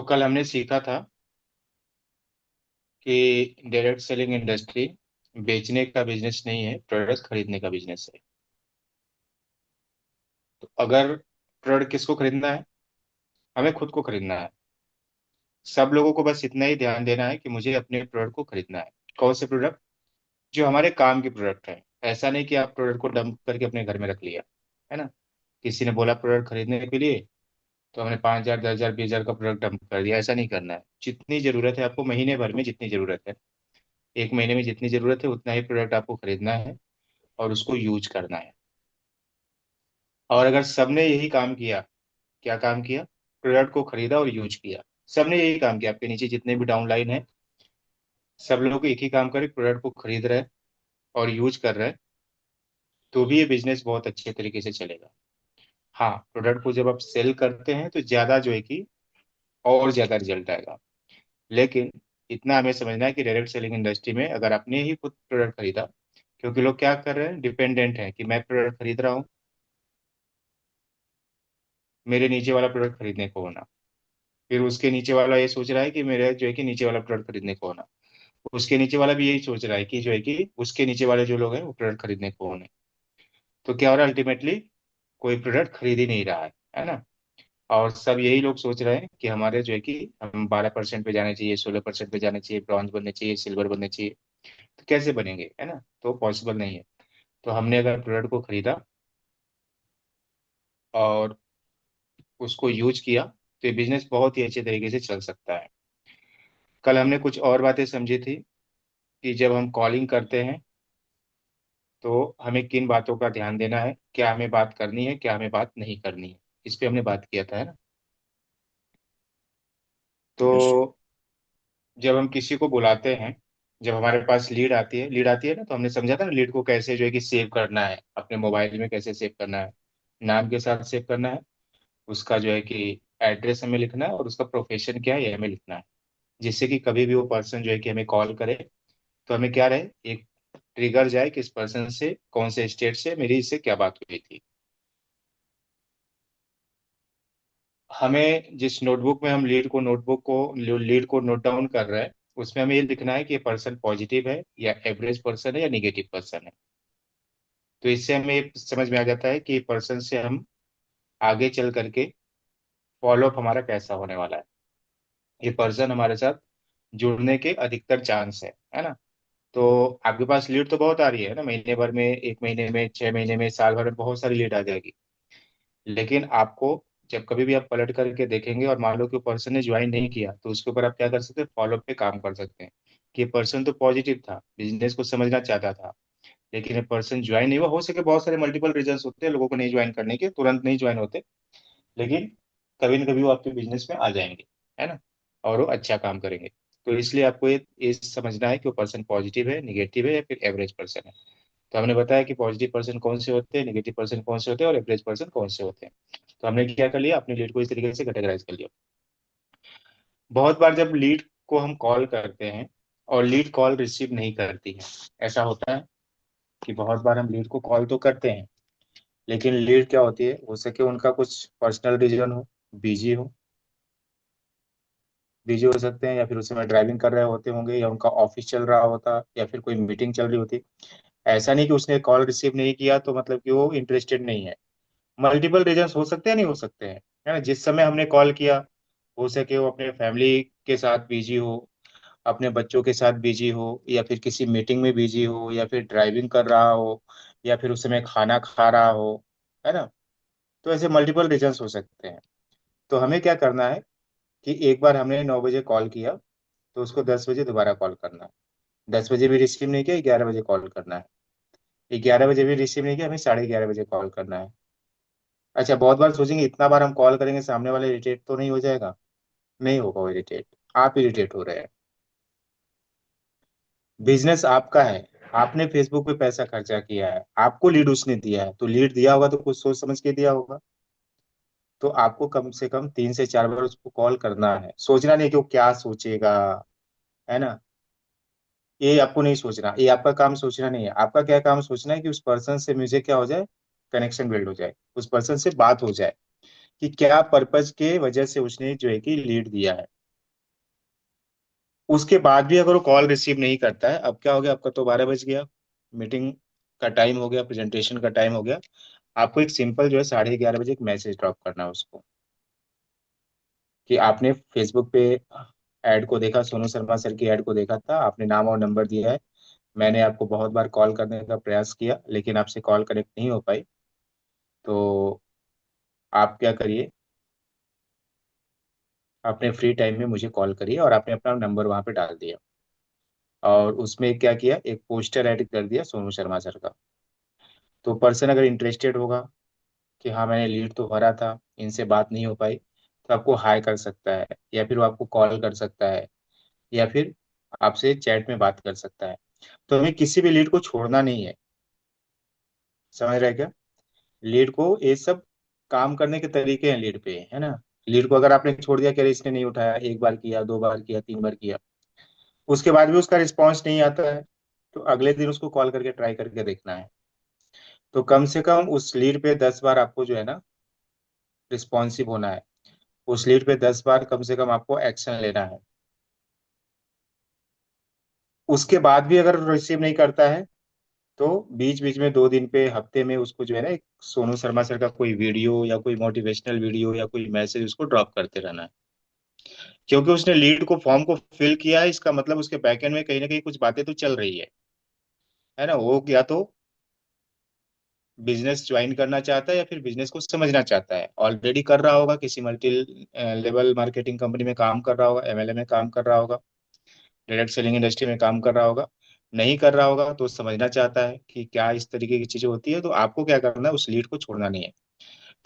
कल हमने सीखा था कि डायरेक्ट सेलिंग इंडस्ट्री बेचने का बिजनेस नहीं है, प्रोडक्ट खरीदने का बिजनेस है। तो अगर प्रोडक्ट किसको खरीदना है? हमें खुद को खरीदना है। सब लोगों को बस इतना ही ध्यान देना है कि मुझे अपने प्रोडक्ट को खरीदना है। कौन से प्रोडक्ट? जो हमारे काम की प्रोडक्ट है। ऐसा नहीं कि आप प्रोडक्ट को डंप करके अपने घर में रख लिया, है ना। किसी ने बोला प्रोडक्ट खरीदने के लिए, तो हमने 5,000, 10,000, 20,000 का प्रोडक्ट डंप कर दिया। ऐसा नहीं करना है। जितनी जरूरत है आपको, महीने भर में जितनी जरूरत है, एक महीने में जितनी जरूरत है उतना ही प्रोडक्ट आपको खरीदना है और उसको यूज करना है। और अगर सबने यही काम किया, क्या काम किया? प्रोडक्ट को खरीदा और यूज किया। सबने यही काम किया। आपके नीचे जितने भी डाउनलाइन है, सब लोग एक ही काम करे, प्रोडक्ट को खरीद रहे हैं और यूज कर रहे हैं, तो भी ये बिजनेस बहुत अच्छे तरीके से चलेगा। हाँ, प्रोडक्ट को जब आप सेल करते हैं तो ज्यादा जो है कि और ज्यादा रिजल्ट आएगा। लेकिन इतना हमें समझना है कि डायरेक्ट सेलिंग इंडस्ट्री में अगर आपने ही खुद प्रोडक्ट खरीदा, क्योंकि लोग क्या कर रहे हैं, डिपेंडेंट है कि मैं प्रोडक्ट खरीद रहा हूँ, मेरे नीचे वाला प्रोडक्ट खरीदने को होना। फिर उसके नीचे वाला ये सोच रहा है कि मेरे जो है कि नीचे वाला प्रोडक्ट खरीदने को होना। उसके नीचे वाला भी यही सोच रहा है कि जो है कि उसके नीचे वाले जो लोग हैं वो प्रोडक्ट खरीदने को होने। तो क्या हो रहा है अल्टीमेटली? कोई प्रोडक्ट खरीद ही नहीं रहा है ना। और सब यही लोग सोच रहे हैं कि हमारे जो है कि हम 12% पे जाने चाहिए, 16% पे जाने चाहिए, ब्रॉन्ज बनने चाहिए, सिल्वर बनने चाहिए। तो कैसे बनेंगे, है ना। तो पॉसिबल नहीं है। तो हमने अगर प्रोडक्ट को खरीदा और उसको यूज किया, तो ये बिजनेस बहुत ही अच्छे तरीके से चल सकता है। कल हमने कुछ और बातें समझी थी कि जब हम कॉलिंग करते हैं तो हमें किन बातों का ध्यान देना है, क्या हमें बात करनी है, क्या हमें बात नहीं करनी है। इस पे हमने बात किया था, है ना। यस। तो जब हम किसी को बुलाते हैं, जब हमारे पास लीड आती है ना, तो हमने समझा था ना लीड को कैसे जो है कि सेव करना है, अपने मोबाइल में कैसे सेव करना है। नाम के साथ सेव करना है, उसका जो है कि एड्रेस हमें लिखना है और उसका प्रोफेशन क्या है ये हमें लिखना है। जिससे कि कभी भी वो पर्सन जो है कि हमें कॉल करे, तो हमें क्या रहे, एक ट्रिगर जाए कि इस पर्सन से, कौन से स्टेट से मेरी इससे क्या बात हुई थी। हमें जिस नोटबुक में हम लीड को नोट डाउन कर रहे हैं, उसमें हमें ये लिखना है कि ये पर्सन पॉजिटिव है या एवरेज पर्सन है या निगेटिव पर्सन है। तो इससे हमें ये समझ में आ जाता है कि ये पर्सन से हम आगे चल करके फॉलोअप हमारा कैसा होने वाला है। ये पर्सन हमारे साथ जुड़ने के अधिकतर चांस है ना। तो आपके पास लीड तो बहुत आ रही है ना, महीने भर में, एक महीने में, 6 महीने में, साल भर में बहुत सारी लीड आ जाएगी। लेकिन आपको जब कभी भी आप पलट करके देखेंगे और मान लो कि पर्सन ने ज्वाइन नहीं किया, तो उसके ऊपर आप क्या कर सकते हैं, फॉलोअप पे काम कर सकते हैं कि पर्सन तो पॉजिटिव था, बिजनेस को समझना चाहता था, लेकिन ये पर्सन ज्वाइन नहीं हुआ। हो सके बहुत सारे मल्टीपल रीजंस होते हैं लोगों को नहीं ज्वाइन करने के, तुरंत नहीं ज्वाइन होते, लेकिन कभी ना कभी वो आपके बिजनेस में आ जाएंगे, है ना। और वो अच्छा काम करेंगे। तो इसलिए आपको ये समझना है कि वो पर्सन पॉजिटिव है, निगेटिव है या फिर एवरेज पर्सन है। तो हमने बताया कि पॉजिटिव पर्सन कौन से होते हैं, नेगेटिव पर्सन कौन से होते हैं और एवरेज पर्सन कौन से होते हैं। तो हमने क्या कर लिया, अपने लीड को इस तरीके से कैटेगराइज कर लिया। बहुत बार जब लीड को हम कॉल करते हैं और लीड कॉल रिसीव नहीं करती है, ऐसा होता है कि बहुत बार हम लीड को कॉल तो करते हैं, लेकिन लीड क्या होती है, हो सके उनका कुछ पर्सनल रीजन हो, बिजी हो, बिजी हो सकते हैं, या फिर उस समय ड्राइविंग कर रहे होते होंगे, या उनका ऑफिस चल रहा होता, या फिर कोई मीटिंग चल रही होती। ऐसा नहीं कि उसने कॉल रिसीव नहीं किया तो मतलब कि वो इंटरेस्टेड नहीं है। मल्टीपल रीजंस हो सकते हैं, नहीं हो सकते हैं, है ना। जिस समय हमने कॉल किया, हो सके वो अपने फैमिली के साथ बिजी हो, अपने बच्चों के साथ बिजी हो, या फिर किसी मीटिंग में बिजी हो, या फिर ड्राइविंग कर रहा हो, या फिर उस समय खाना खा रहा हो, है ना। तो ऐसे मल्टीपल रीजंस हो सकते हैं। तो हमें क्या करना है कि एक बार हमने 9 बजे कॉल किया, तो उसको 10 बजे दोबारा कॉल करना है। 10 बजे भी रिसीव नहीं किया, 11 बजे कॉल करना है। 11 बजे भी रिसीव नहीं किया, हमें 11:30 बजे कॉल करना है। अच्छा, बहुत बार सोचेंगे इतना बार हम कॉल करेंगे सामने वाला इरिटेट तो नहीं हो जाएगा? नहीं होगा वो इरिटेट। आप इरिटेट हो रहे हैं। बिजनेस आपका है, आपने फेसबुक पे पैसा खर्चा किया है, आपको लीड उसने दिया है, तो लीड दिया होगा तो कुछ सोच समझ के दिया होगा। तो आपको कम से कम 3 से 4 बार उसको कॉल करना है। सोचना नहीं कि वो क्या सोचेगा, है ना। ये आपको नहीं सोचना, ये आपका काम सोचना नहीं है। आपका क्या काम सोचना है कि उस पर्सन से मुझे क्या हो जाए, कनेक्शन बिल्ड हो जाए, उस पर्सन से बात हो जाए। कि क्या पर्पज के वजह से उसने जो है कि लीड दिया है। उसके बाद भी अगर वो कॉल रिसीव नहीं करता है, अब क्या हो गया, आपका तो 12 बज गया, मीटिंग का टाइम हो गया, प्रेजेंटेशन का टाइम हो गया। आपको एक सिंपल जो है 11:30 बजे एक मैसेज ड्रॉप करना है उसको, कि आपने फेसबुक पे ऐड को देखा, सोनू शर्मा सर की ऐड को देखा था, आपने नाम और नंबर दिया है, मैंने आपको बहुत बार कॉल करने का प्रयास किया लेकिन आपसे कॉल कनेक्ट नहीं हो पाई। तो आप क्या करिए, अपने फ्री टाइम में मुझे कॉल करिए, और आपने अपना नंबर वहां पे डाल दिया, और उसमें क्या किया, एक पोस्टर ऐड कर दिया सोनू शर्मा सर का। तो पर्सन अगर इंटरेस्टेड होगा कि हाँ मैंने लीड तो भरा था, इनसे बात नहीं हो पाई, तो आपको हाई कर सकता है, या फिर वो आपको कॉल कर सकता है, या फिर आपसे चैट में बात कर सकता है। तो हमें किसी भी लीड को छोड़ना नहीं है, समझ रहे हैं क्या। लीड को, ये सब काम करने के तरीके हैं लीड पे, है ना। लीड को अगर आपने छोड़ दिया कि अरे इसने नहीं उठाया, एक बार किया, 2 बार किया, 3 बार किया, उसके बाद भी उसका रिस्पॉन्स नहीं आता है, तो अगले दिन उसको कॉल करके ट्राई करके देखना है। तो कम से कम उस लीड पे 10 बार आपको जो है ना रिस्पॉन्सिव होना है, उस लीड पे 10 बार कम से कम आपको एक्शन लेना है। उसके बाद भी अगर रिसीव नहीं करता है, तो बीच बीच में 2 दिन पे, हफ्ते में उसको जो है ना एक सोनू शर्मा सर का कोई वीडियो या कोई मोटिवेशनल वीडियो या कोई मैसेज उसको ड्रॉप करते रहना है। क्योंकि उसने लीड को, फॉर्म को फिल किया है, इसका मतलब उसके बैकएंड में कहीं ना कहीं कुछ बातें तो चल रही है ना। वो या तो बिजनेस ज्वाइन करना चाहता है या फिर बिजनेस को समझना चाहता है, ऑलरेडी कर रहा होगा किसी मल्टी लेवल मार्केटिंग कंपनी में काम कर रहा होगा, एमएलए में काम कर रहा होगा, डायरेक्ट सेलिंग इंडस्ट्री में काम कर रहा होगा। नहीं कर रहा होगा तो समझना चाहता है कि क्या इस तरीके की चीजें होती है, तो आपको क्या करना है, उस लीड को छोड़ना नहीं है।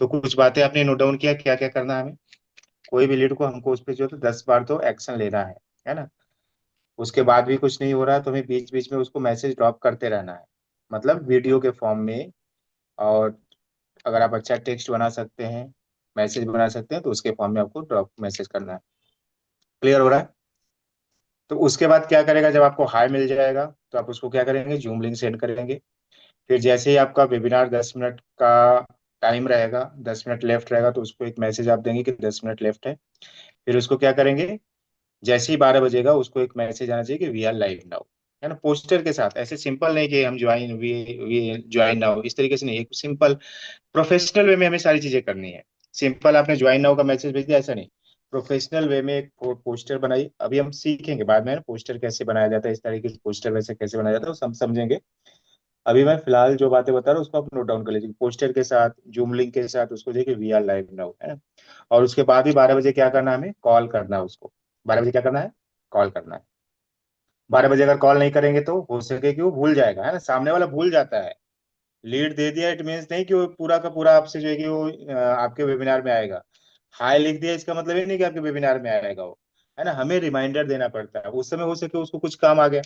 तो कुछ बातें आपने नोट डाउन किया, क्या क्या करना है हमें। कोई भी लीड को हमको उस पर जो है तो 10 बार तो एक्शन लेना है ना। उसके बाद भी कुछ नहीं हो रहा है तो हमें बीच बीच में उसको मैसेज ड्रॉप करते रहना है, मतलब वीडियो के फॉर्म में। और अगर आप अच्छा टेक्स्ट बना सकते हैं, मैसेज बना सकते हैं, तो उसके फॉर्म में आपको ड्रॉप मैसेज करना है। क्लियर हो रहा है। तो उसके बाद क्या करेगा, जब आपको हाई मिल जाएगा तो आप उसको क्या करेंगे, जूम लिंक सेंड करेंगे। फिर जैसे ही आपका वेबिनार 10 मिनट का टाइम रहेगा, 10 मिनट लेफ्ट रहेगा, तो उसको एक मैसेज आप देंगे कि 10 मिनट लेफ्ट है। फिर उसको क्या करेंगे, जैसे ही 12 बजेगा उसको एक मैसेज आना चाहिए कि वी आर लाइव नाउ, है ना, पोस्टर के साथ। ऐसे सिंपल नहीं कि हम ज्वाइन, वी ज्वाइन नाउ, इस तरीके से नहीं, एक सिंपल प्रोफेशनल वे में हमें सारी चीजें करनी है। सिंपल आपने ज्वाइन नाउ का मैसेज भेज दिया, ऐसा नहीं। प्रोफेशनल वे में एक पोस्टर बनाई, अभी हम सीखेंगे बाद में पोस्टर कैसे बनाया जाता है, इस तरीके से पोस्टर वैसे कैसे बनाया जाता है वो सब समझेंगे। अभी मैं फिलहाल जो बातें बता रहा हूँ उसको आप नोट डाउन कर लीजिए, पोस्टर के साथ, जूम लिंक के साथ उसको देखिए वी आर लाइव नाउ, है ना। और उसके बाद भी 12 बजे क्या करना है, हमें कॉल करना है उसको। 12 बजे क्या करना है, कॉल करना है। 12 बजे अगर कॉल नहीं करेंगे तो हो सके कि वो भूल जाएगा, है ना, सामने वाला भूल जाता है। लीड दे दिया, इट मीन्स नहीं कि वो पूरा का पूरा आपसे जो है कि वो आपके वेबिनार में आएगा। हाई लिख दिया इसका मतलब ये नहीं कि आपके वेबिनार में आएगा वो, है ना। हमें रिमाइंडर देना पड़ता है, उस समय हो सके उसको कुछ काम आ गया,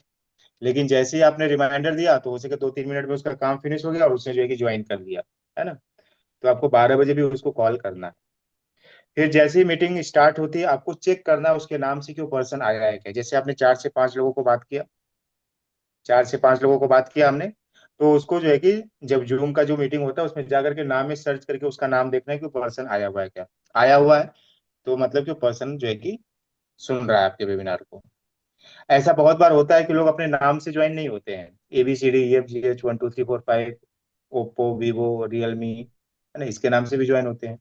लेकिन जैसे ही आपने रिमाइंडर दिया तो हो सके 2-3 मिनट में उसका काम फिनिश हो गया और उसने जो है कि ज्वाइन कर लिया, है ना। तो आपको 12 बजे भी उसको कॉल करना है। फिर जैसे ही मीटिंग स्टार्ट होती है आपको चेक करना है उसके नाम से कि वो पर्सन आया है क्या। जैसे आपने 4 से 5 लोगों को बात किया, 4 से 5 लोगों को बात किया हमने, तो उसको जो है कि जब जूम का जो मीटिंग होता है उसमें जाकर के नाम में सर्च करके उसका नाम देखना है कि पर्सन आया हुआ है क्या। आया हुआ है तो मतलब कि पर्सन जो है कि सुन रहा है आपके वेबिनार को। ऐसा बहुत बार होता है कि लोग अपने नाम से ज्वाइन नहीं होते हैं, ABCDEFGH 1 2 3 4 5, ओप्पो, वीवो, रियलमी, है ना, इसके नाम से भी ज्वाइन होते हैं।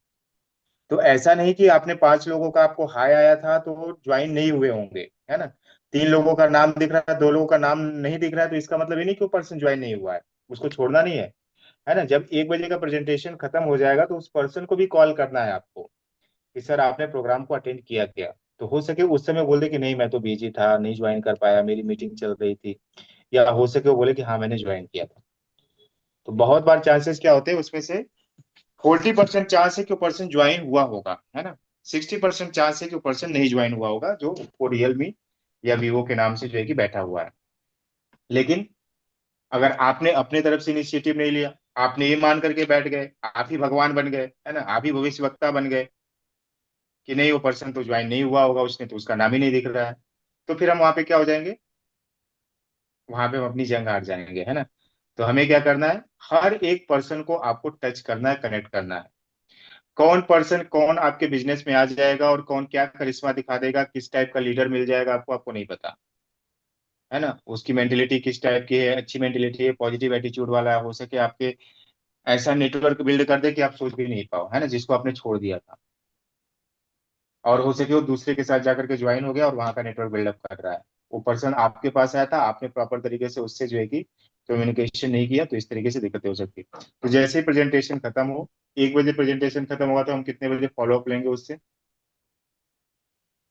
तो ऐसा नहीं कि आपने 5 लोगों का आपको हाई आया था तो ज्वाइन नहीं हुए होंगे, है ना। 3 लोगों का नाम दिख रहा है, 2 लोगों का नाम नहीं दिख रहा है, तो इसका मतलब ये नहीं कि वो पर्सन ज्वाइन नहीं हुआ है। उसको छोड़ना नहीं है ना। जब 1 बजे का प्रेजेंटेशन खत्म हो जाएगा तो उस पर्सन को भी कॉल करना है आपको, कि सर आपने प्रोग्राम को अटेंड किया क्या। तो हो सके उस समय बोल दे कि नहीं मैं तो बिजी था, नहीं ज्वाइन कर पाया, मेरी मीटिंग चल रही थी। या हो सके वो बोले कि हाँ मैंने ज्वाइन किया था। तो बहुत बार चांसेस क्या होते हैं उसमें से, 40% चांस है कि वो पर्सन ज्वाइन हुआ होगा, है ना। 60% चांस है कि वो पर्सन नहीं ज्वाइन हुआ होगा, जो वो रियलमी या वीवो के नाम से जो है कि बैठा हुआ है। लेकिन अगर आपने अपने तरफ से इनिशिएटिव नहीं लिया, आपने ये मान करके बैठ गए, आप ही भगवान बन गए, है ना, आप ही भविष्य वक्ता बन गए, कि नहीं वो पर्सन तो ज्वाइन नहीं हुआ होगा, उसने तो उसका नाम ही नहीं दिख रहा है, तो फिर हम वहां पे क्या हो जाएंगे, वहां पे हम अपनी जंग हार जाएंगे, है ना। तो हमें क्या करना है, हर एक पर्सन को आपको टच करना है, कनेक्ट करना है। कौन पर्सन कौन आपके बिजनेस में आ जाएगा और कौन क्या करिश्मा दिखा देगा, किस टाइप का लीडर मिल जाएगा आपको, आपको नहीं पता। है ना, उसकी मेंटेलिटी किस टाइप की है, अच्छी मेंटेलिटी है, पॉजिटिव एटीट्यूड वाला है, हो सके आपके ऐसा नेटवर्क बिल्ड कर दे कि आप सोच भी नहीं पाओ, है ना, जिसको आपने छोड़ दिया था। और हो सके वो दूसरे के साथ जाकर के ज्वाइन हो गया और वहां का नेटवर्क बिल्डअप कर रहा है। वो पर्सन आपके पास आया था, आपने प्रॉपर तरीके से उससे जो है कि कम्युनिकेशन नहीं किया, तो इस तरीके से दिक्कतें हो सकती है। तो जैसे ही प्रेजेंटेशन खत्म हो, 1 बजे प्रेजेंटेशन खत्म होगा, तो हम कितने बजे फॉलो अप लेंगे उससे?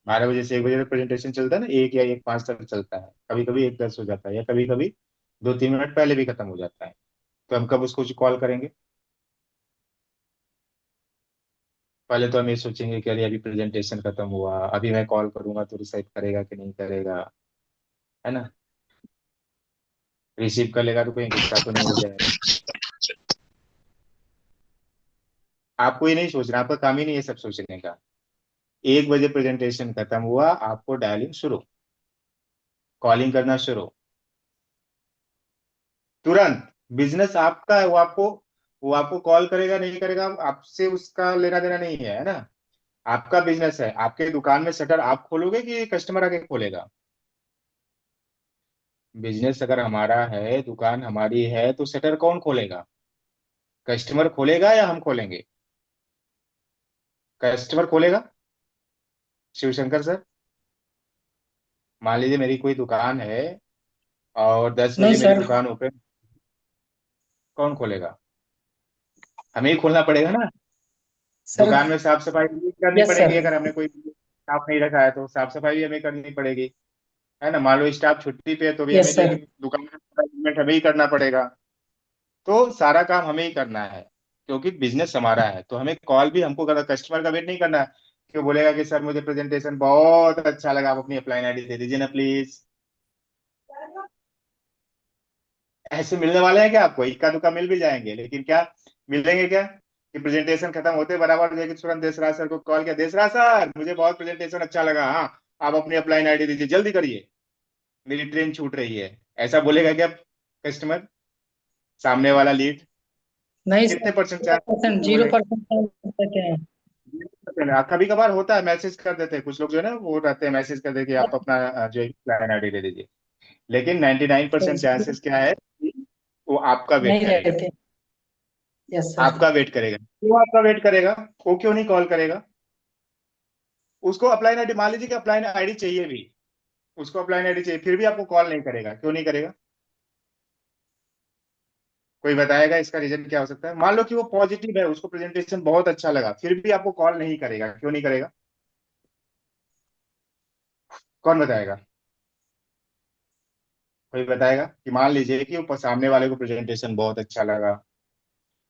12 बजे से 1 बजे तक प्रेजेंटेशन चलता है ना, 1 या 1:05 तक चलता है, कभी कभी 1:10 हो जाता है, या कभी कभी 2-3 मिनट पहले भी खत्म हो जाता है। तो हम कब उसको कॉल करेंगे? पहले तो हम ये सोचेंगे कि अरे अभी प्रेजेंटेशन खत्म हुआ, अभी मैं कॉल करूंगा तो रिसीव करेगा कि नहीं करेगा, है ना, रिसीव कर लेगा तो कहीं गुस्सा तो नहीं हो जाएगा। आपको ये नहीं सोचना, आपका काम ही नहीं है सब सोचने का। 1 बजे प्रेजेंटेशन खत्म हुआ, आपको डायलिंग शुरू, कॉलिंग करना शुरू, तुरंत। बिजनेस आपका है, वो आपको कॉल करेगा नहीं करेगा, आपसे उसका लेना देना नहीं है, है ना। आपका बिजनेस है, आपके दुकान में शटर आप खोलोगे कि कस्टमर आके खोलेगा? बिजनेस अगर हमारा है, दुकान हमारी है, तो शटर कौन खोलेगा? कस्टमर खोलेगा या हम खोलेंगे? कस्टमर खोलेगा, शिवशंकर सर। मान लीजिए मेरी कोई दुकान है और 10 बजे नहीं मेरी सर। दुकान ओपन, कौन खोलेगा? हमें ही खोलना पड़ेगा ना। सर। दुकान में साफ सफाई भी करनी यस पड़ेगी, सर। अगर हमने कोई स्टाफ नहीं रखा है तो साफ सफाई भी हमें करनी पड़ेगी। है ना, मान लो स्टाफ छुट्टी पे है तो भी हमें यस जो है सर। कि दुकान में मैनेजमेंट हमें ही करना पड़ेगा। तो सारा काम हमें ही करना है, क्योंकि बिजनेस हमारा है। तो हमें कॉल भी हमको करना, कस्टमर का वेट नहीं करना है कि वो बोलेगा कि सर मुझे प्रेजेंटेशन बहुत अच्छा लगा, आप अपनी अपलाइन आईडी दे दीजिए ना प्लीज। ऐसे मिलने वाले हैं क्या आपको? इक्का दुक्का मिल भी जाएंगे, लेकिन क्या मिलेंगे क्या? कि प्रेजेंटेशन खत्म होते बराबर जो है कि तुरंत देसराज सर को कॉल किया, देसराज सर मुझे बहुत प्रेजेंटेशन अच्छा लगा, हाँ आप अपनी अपलाइन आईडी दीजिए, जल्दी करिए, मेरी ट्रेन छूट रही है। ऐसा बोलेगा क्या कस्टमर, सामने वाला लीड? नहीं कितने sir, percent zero chance percent zero बोले? परसेंट देते हैं। कभी कभार होता है, मैसेज कर देते हैं कुछ लोग जो है ना, वो रहते हैं मैसेज कर दे कि आप अपना जो है प्लान आईडी दे दीजिए। लेकिन 99% चांसेस क्या है कि वो आपका वेट नहीं करेगा। रहते। Yes sir. आपका वेट करेगा, क्यों आपका वेट करेगा? वो क्यों नहीं कॉल करेगा? उसको अपलाइन आईडी, मान लीजिए कि अपलाइन आईडी चाहिए भी, उसको अपलाइन आईडी चाहिए, फिर भी आपको कॉल नहीं करेगा, क्यों नहीं करेगा? कोई बताएगा इसका रीजन क्या हो सकता है? मान लो कि वो पॉजिटिव है, उसको प्रेजेंटेशन बहुत अच्छा लगा, फिर भी आपको कॉल नहीं करेगा, क्यों नहीं करेगा? कौन बताएगा? कोई बताएगा कि मान लीजिए कि वो सामने वाले को प्रेजेंटेशन बहुत अच्छा लगा,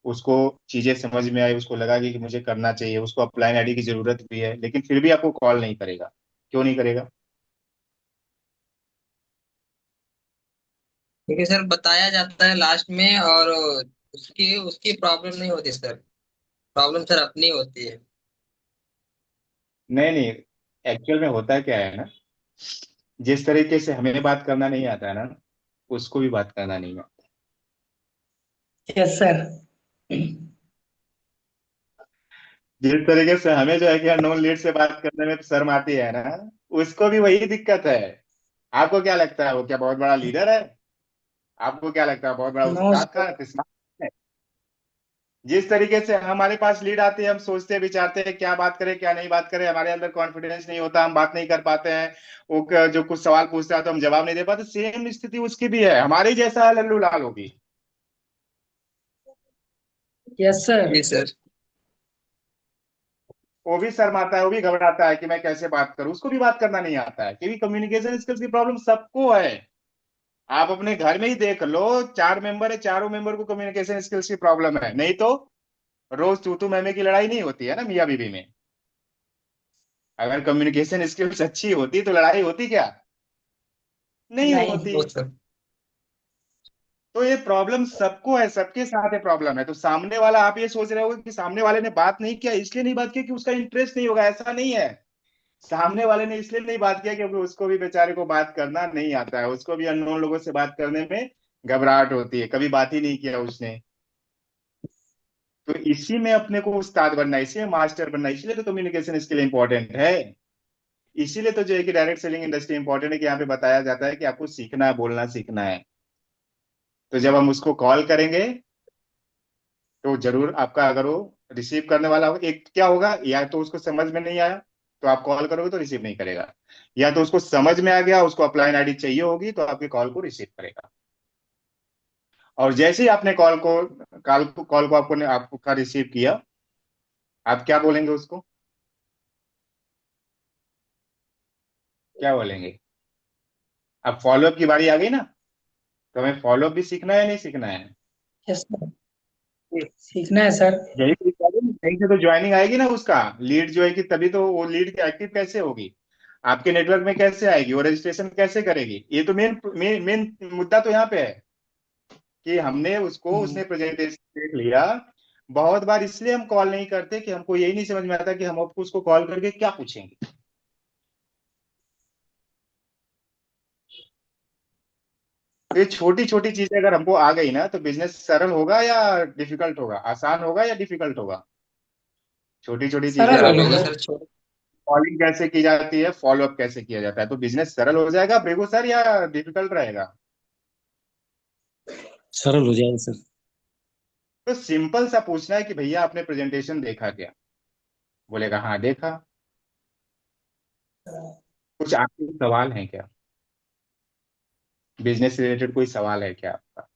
उसको चीजें समझ में आई, उसको लगा कि मुझे करना चाहिए, उसको अपलाइन आईडी की जरूरत भी है, लेकिन फिर भी आपको कॉल नहीं करेगा, क्यों नहीं करेगा? क्योंकि सर बताया जाता है लास्ट में, और उसकी उसकी प्रॉब्लम नहीं होती सर। प्रॉब्लम सर अपनी होती है। नहीं नहीं, एक्चुअल में होता क्या है ना, जिस तरीके से हमें बात करना नहीं आता है ना, उसको भी बात करना नहीं आता। Yes sir. जिस तरीके से हमें जो है कि नॉन लीड से बात करने में शर्म आती है ना, उसको भी वही दिक्कत है। आपको क्या लगता है वो क्या बहुत बड़ा लीडर है? आपको क्या लगता है बहुत बड़ा नो उस्ताद सर। खान किस्मत है? जिस तरीके से हमारे पास लीड आती है, हम सोचते विचारते हैं क्या बात करें क्या नहीं बात करें, हमारे अंदर कॉन्फिडेंस नहीं होता, हम बात नहीं कर पाते हैं। वो जो कुछ सवाल पूछता है तो हम जवाब नहीं दे पाते, सेम स्थिति उसकी भी है, हमारे ही जैसा है लल्लू लाल होगी। Yes sir. जी सर। वो भी शर्माता है, वो भी घबराता है कि मैं कैसे बात करूं, उसको भी बात करना नहीं आता है, क्योंकि कम्युनिकेशन स्किल्स की प्रॉब्लम सबको है। आप अपने घर में ही देख लो, 4 मेंबर है, चारों मेंबर को कम्युनिकेशन स्किल्स की प्रॉब्लम है, नहीं तो रोज तू तू मैं मैं की लड़ाई नहीं होती है ना मियाँ बीवी में। अगर कम्युनिकेशन स्किल्स अच्छी होती तो लड़ाई होती क्या? नहीं नहीं। होती। वो सर। तो ये प्रॉब्लम सबको है, सबके साथ ये प्रॉब्लम है। तो सामने वाला, आप ये सोच रहे हो कि सामने वाले ने बात नहीं किया इसलिए नहीं बात किया कि उसका इंटरेस्ट नहीं होगा, ऐसा नहीं है। सामने वाले ने इसलिए नहीं बात किया क्योंकि उसको भी बेचारे को बात करना नहीं आता है, उसको भी अननोन लोगों से बात करने में घबराहट होती है, कभी बात ही नहीं किया उसने। तो इसी में अपने को उस्ताद बनना है, इसी में मास्टर बनना है, इसलिए तो कम्युनिकेशन स्किल इंपॉर्टेंट है। इसीलिए तो जो है कि डायरेक्ट सेलिंग इंडस्ट्री इंपॉर्टेंट है, कि यहाँ पे बताया जाता है कि आपको सीखना है, बोलना सीखना है। तो जब हम उसको कॉल करेंगे तो जरूर आपका, अगर वो रिसीव करने वाला हो, एक क्या होगा, या तो उसको समझ में नहीं आया तो आप कॉल करोगे तो रिसीव नहीं करेगा, या तो उसको समझ में आ गया, उसको अपलाइन आईडी चाहिए होगी तो आपके कॉल को रिसीव करेगा। और जैसे ही आपने कॉल को आपका रिसीव किया, आप क्या बोलेंगे उसको, क्या बोलेंगे? अब फॉलोअप की बारी आ गई ना, तो हमें फॉलोअप भी सीखना है या नहीं सीखना है? यस सर, सीखना है सर। यही चीज कह रहे हैं, कहीं से तो ज्वाइनिंग आएगी ना, उसका लीड जो है कि तभी तो वो लीड एक्टिव कैसे होगी, आपके नेटवर्क में कैसे आएगी, वो रजिस्ट्रेशन कैसे करेगी, ये तो मेन मेन मेन मुद्दा तो यहाँ पे है कि हमने उसको, हम्म, उसने प्रेजेंटेशन देख लिया। बहुत बार इसलिए हम कॉल नहीं करते कि हमको यही नहीं समझ में आता कि हम आपको उसको कॉल करके क्या पूछेंगे। तो ये छोटी छोटी चीजें अगर हमको आ गई ना, तो बिजनेस सरल होगा या डिफिकल्ट होगा, आसान होगा या डिफिकल्ट होगा? छोटी छोटी चीजें सरल आ सरल गई, होगा होगा। सर, छोड़। कॉलिंग कैसे की जाती है, फॉलोअप कैसे किया जाता है, तो बिजनेस सरल हो जाएगा ब्रेगो सर, या डिफिकल्ट रहेगा? सरल हो जाएगा सर। तो सिंपल सा पूछना है कि भैया आपने प्रेजेंटेशन देखा क्या? बोलेगा हाँ देखा। कुछ आपके सवाल हैं क्या, बिजनेस से रिलेटेड कोई सवाल है क्या आपका?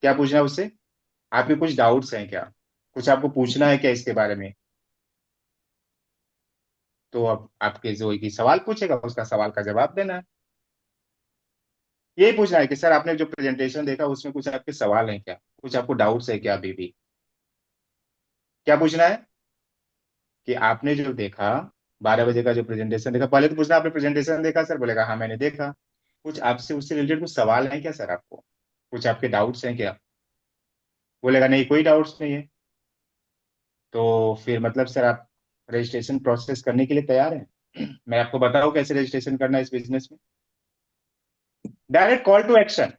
क्या पूछना है उससे? आपके कुछ डाउट्स हैं क्या, कुछ आपको पूछना है क्या इसके बारे में? तो अब आपके जो कि सवाल पूछेगा, उसका सवाल का जवाब देना है। यही पूछना है कि सर आपने जो प्रेजेंटेशन देखा उसमें कुछ आपके सवाल हैं क्या, कुछ आपको डाउट्स है क्या अभी भी? क्या पूछना है कि आपने जो देखा, 12 बजे का जो प्रेजेंटेशन देखा, पहले तो पूछना आपने प्रेजेंटेशन देखा सर, बोलेगा हाँ मैंने देखा। कुछ आपसे उससे रिलेटेड कुछ सवाल हैं क्या सर आपको, कुछ आपके डाउट्स हैं क्या? बोलेगा नहीं कोई डाउट्स नहीं है। तो फिर मतलब सर आप रजिस्ट्रेशन प्रोसेस करने के लिए तैयार हैं? मैं आपको बताऊं कैसे रजिस्ट्रेशन करना है इस बिजनेस में। Direct call to action.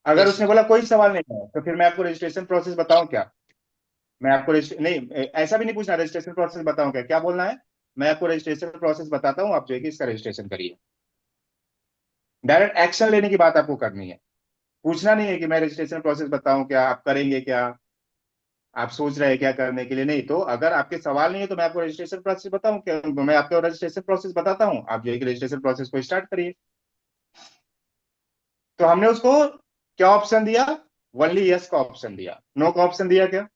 अगर यस उसने सर। बोला कोई सवाल नहीं है, तो फिर मैं आपको रजिस्ट्रेशन प्रोसेस बताऊं क्या? मैं आपको नहीं, ऐसा भी नहीं पूछना रजिस्ट्रेशन प्रोसेस बताऊं क्या, क्या बोलना है? मैं आपको रजिस्ट्रेशन प्रोसेस बताता हूँ, आप जो है कि इसका रजिस्ट्रेशन करिए। डायरेक्ट एक्शन लेने की बात आपको करनी है। पूछना नहीं है कि मैं रजिस्ट्रेशन प्रोसेस बताऊं क्या, आप करेंगे क्या, आप सोच रहे हैं क्या करने के लिए, नहीं। तो अगर आपके सवाल नहीं है तो मैं आपको रजिस्ट्रेशन प्रोसेस बताऊं क्या, मैं आपको रजिस्ट्रेशन प्रोसेस बताता हूँ, आप जो है कि रजिस्ट्रेशन प्रोसेस को स्टार्ट करिए। तो हमने उसको क्या ऑप्शन दिया? ओनली यस का ऑप्शन दिया, नो का ऑप्शन दिया क्या?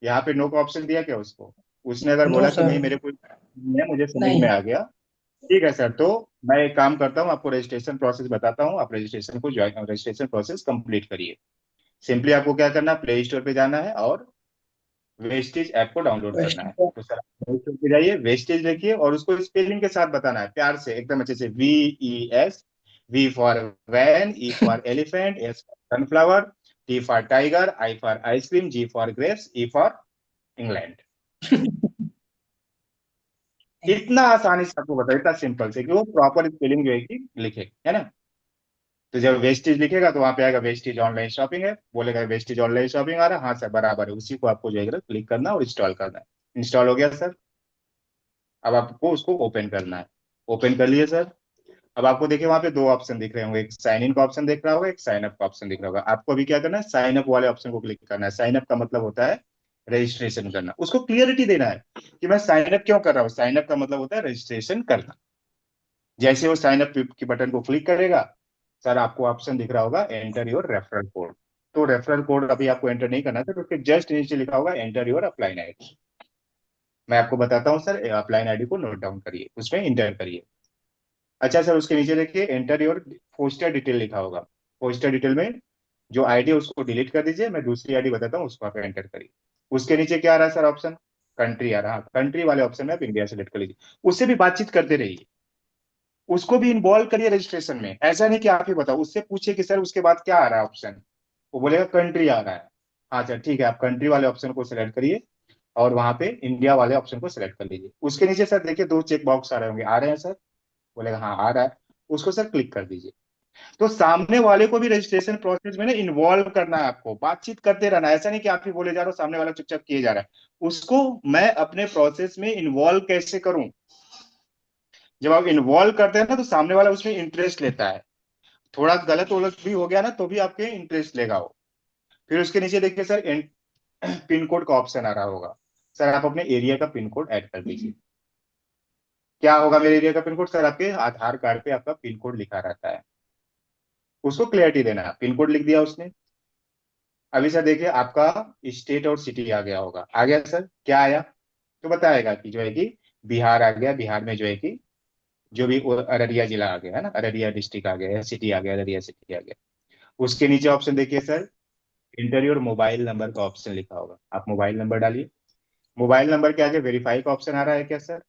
यहाँ पे नो का ऑप्शन दिया क्या उसको? उसने अगर नो बोला कि सर, नहीं मेरे को नहीं है, मुझे समझ में नहीं। आ गया, ठीक है सर, तो मैं एक काम करता हूँ, आपको रजिस्ट्रेशन प्रोसेस बताता हूँ, आप रजिस्ट्रेशन को ज्वाइन, रजिस्ट्रेशन प्रोसेस कंप्लीट करिए। सिंपली आपको क्या करना है, प्ले स्टोर पे जाना है और वेस्टेज ऐप को डाउनलोड करना है। वेस्ट- तो सर आप प्ले स्टोर पे जाइए, वेस्टेज लिखिए और उसको स्पेलिंग के साथ बताना है, प्यार से एकदम अच्छे से, VES, V for van, E for elephant, S for sunflower, T for tiger, I for ice cream, G for grapes, E for England. इतना आसानी से आपको बताया, इतना सिंपल से कि वो प्रॉपर स्पेलिंग जो है कि लिखे, है ना। तो जब वेस्टेज लिखेगा तो वहां पे आएगा वेस्टेज ऑनलाइन शॉपिंग है, बोलेगा वेस्टेज ऑनलाइन शॉपिंग आ रहा है, हाँ सर बराबर है, उसी को आपको जो है क्लिक करना और इंस्टॉल करना है। इंस्टॉल हो गया सर। अब आपको उसको ओपन करना है। ओपन कर लिए सर। अब आपको देखिए वहां पे दो ऑप्शन दिख रहे होंगे, एक साइन इन का ऑप्शन दिख रहा होगा, एक साइन अप का ऑप्शन दिख रहा होगा। आपको अभी क्या करना है, साइन अप वाले ऑप्शन को क्लिक करना है। साइन अप का मतलब होता है रजिस्ट्रेशन करना, उसको क्लियरिटी देना है कि मैं साइन अप क्यों कर रहा हूँ। साइन अप का मतलब होता है रजिस्ट्रेशन करना। जैसे वो साइन अप की बटन को क्लिक करेगा, सर आपको ऑप्शन दिख रहा होगा एंटर योर रेफरल कोड। तो रेफरल कोड अभी आपको एंटर नहीं करना था, तो उसके जस्ट नीचे लिखा होगा एंटर योर अपलाइन आईडी। मैं आपको बताता हूँ सर, अपलाइन आईडी को नोट डाउन करिए, उसमें इंटर करिए। अच्छा सर, उसके नीचे देखिए एंटर योर पोस्टर डिटेल लिखा होगा। पोस्टर डिटेल में जो आईडी है उसको डिलीट कर दीजिए, मैं दूसरी आईडी बताता हूँ, उसको आप एंटर करिए। उसके नीचे क्या आ रहा है सर ऑप्शन? कंट्री आ रहा है, कंट्री वाले ऑप्शन में आप इंडिया सेलेक्ट कर लीजिए। उससे भी बातचीत करते रहिए, उसको भी इन्वॉल्व करिए रजिस्ट्रेशन में, ऐसा नहीं कि आप ही बताओ, उससे पूछिए कि सर उसके बाद क्या आ रहा है ऑप्शन। वो बोलेगा कंट्री आ रहा है, हाँ सर ठीक है, आप कंट्री वाले ऑप्शन को सिलेक्ट करिए और वहां पे इंडिया वाले ऑप्शन को सिलेक्ट कर लीजिए। उसके नीचे सर देखिए दो चेक बॉक्स आ रहे होंगे, आ रहे हैं सर? बोलेगा हाँ आ रहा है, उसको सर क्लिक कर दीजिए। तो सामने वाले को भी रजिस्ट्रेशन प्रोसेस में ना इन्वॉल्व करना है, आपको बातचीत करते रहना है। ऐसा नहीं कि आप ही बोले जा रहे हो, सामने वाला चुपचाप किए जा रहा है। उसको मैं अपने प्रोसेस में इन्वॉल्व कैसे करूं? जब आप इन्वॉल्व करते हैं ना, तो सामने वाला उसमें इंटरेस्ट लेता है। थोड़ा गलत वलत भी हो गया ना, तो भी आपके इंटरेस्ट लेगा वो। फिर उसके नीचे देखिए सर, पिन कोड का ऑप्शन आ रहा होगा। सर आप अपने एरिया का पिन कोड ऐड कर दीजिए। क्या होगा मेरे एरिया का पिन कोड? सर आपके आधार कार्ड पे आपका पिन कोड लिखा रहता है, उसको क्लियरिटी देना है। पिन कोड लिख दिया उसने। अभी सर देखिए, आपका स्टेट और सिटी आ गया होगा। आ गया सर? क्या आया? तो बताएगा कि जो है कि बिहार आ गया। बिहार में जो है कि जो भी अररिया जिला आ गया है ना, अररिया डिस्ट्रिक्ट आ गया, या सिटी आ गया, अररिया सिटी आ गया। उसके नीचे ऑप्शन देखिए sir, inter your mobile number का ऑप्शन लिखा होगा। आप मोबाइल नंबर डालिए। मोबाइल नंबर के आगे वेरीफाई का ऑप्शन आ रहा है क्या सर?